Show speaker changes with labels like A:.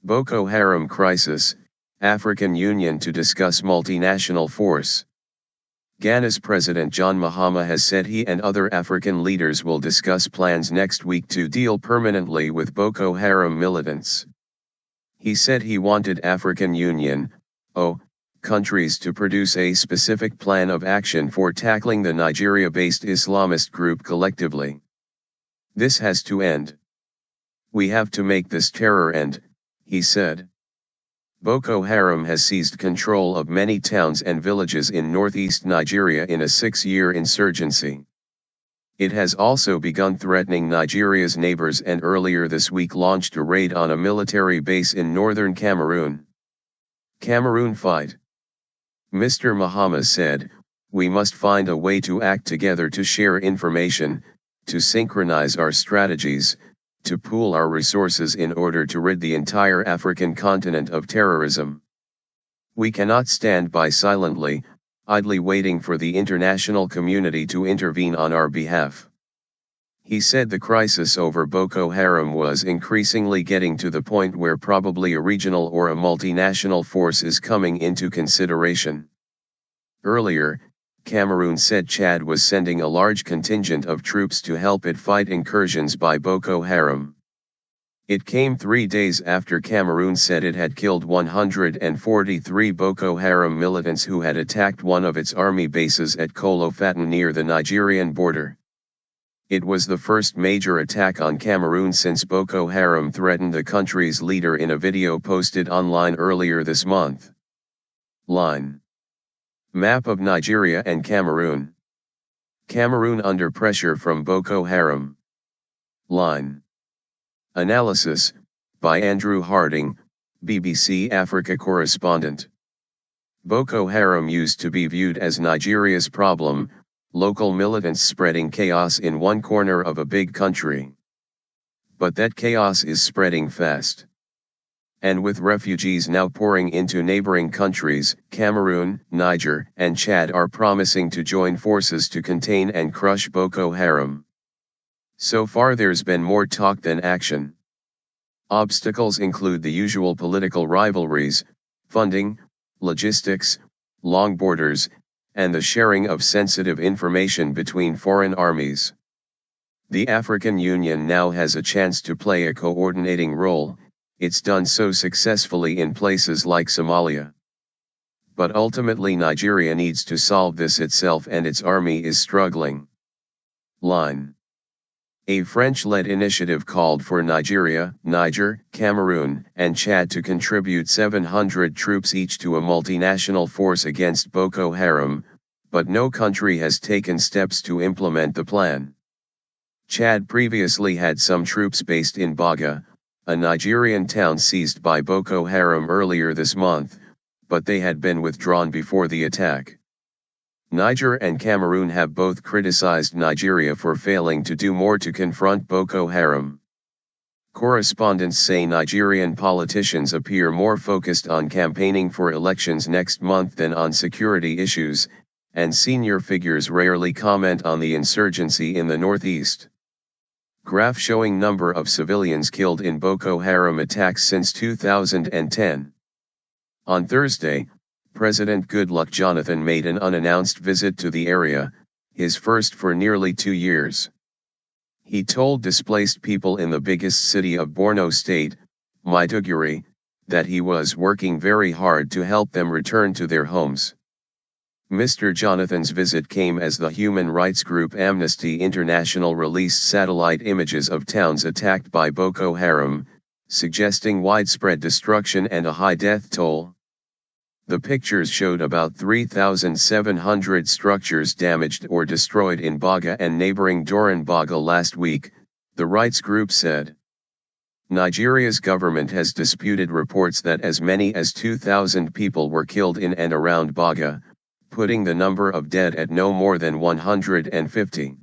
A: Boko Haram crisis, African Union to discuss multinational force. Ghana's President John Mahama has said he and other African leaders will discuss plans next week to deal permanently with Boko Haram militants. He said he wanted African Union, countries to produce a specific plan of action for tackling the Nigeria-based Islamist group collectively. This has to end. We have to make this terror end, he said. Boko Haram has seized control of many towns and villages in northeast Nigeria in a 6-year insurgency. It has also begun threatening Nigeria's neighbors and earlier this week launched a raid on a military base in northern Cameroon. Cameroon fight. Mr. Mahama said, "We must find a way to act together to share information, to synchronize our strategies, to pool our resources in order to rid the entire African continent of terrorism. We cannot stand by silently, idly waiting for the international community to intervene on our behalf." He said the crisis over Boko Haram was increasingly getting to the point where probably a regional or a multinational force is coming into consideration. Earlier, Cameroon said Chad was sending a large contingent of troops to help it fight incursions by Boko Haram. It came 3 days after Cameroon said it had killed 143 Boko Haram militants who had attacked one of its army bases at Kolofatan near the Nigerian border. It was the first major attack on Cameroon since Boko Haram threatened the country's leader in a video posted online earlier this month. Line. Map of Nigeria and Cameroon. Cameroon under pressure from Boko Haram. Line. Analysis, by Andrew Harding, BBC Africa correspondent. Boko Haram used to be viewed as Nigeria's problem, local militants spreading chaos in one corner of a big country. But that chaos is spreading fast. And with refugees now pouring into neighboring countries, Cameroon, Niger, and Chad are promising to join forces to contain and crush Boko Haram. So far there's been more talk than action. Obstacles include the usual political rivalries, funding, logistics, long borders, and the sharing of sensitive information between foreign armies. The African Union now has a chance to play a coordinating role. It's done so successfully in places like Somalia. But ultimately Nigeria needs to solve this itself and its army is struggling. Line. A French-led initiative called for Nigeria, Niger, Cameroon, and Chad to contribute 700 troops each to a multinational force against Boko Haram, but no country has taken steps to implement the plan. Chad previously had some troops based in Baga, a Nigerian town seized by Boko Haram earlier this month, but they had been withdrawn before the attack. Niger and Cameroon have both criticized Nigeria for failing to do more to confront Boko Haram. Correspondents say Nigerian politicians appear more focused on campaigning for elections next month than on security issues, and senior figures rarely comment on the insurgency in the northeast. Graph showing number of civilians killed in Boko Haram attacks since 2010. On Thursday, President Goodluck Jonathan made an unannounced visit to the area, his first for nearly 2 years. He told displaced people in the biggest city of Borno State, Maiduguri, that he was working very hard to help them return to their homes. Mr. Jonathan's visit came as the human rights group Amnesty International released satellite images of towns attacked by Boko Haram, suggesting widespread destruction and a high death toll. The pictures showed about 3,700 structures damaged or destroyed in Baga and neighboring Doron Baga last week, the rights group said. Nigeria's government has disputed reports that as many as 2,000 people were killed in and around Baga, putting the number of dead at no more than 150.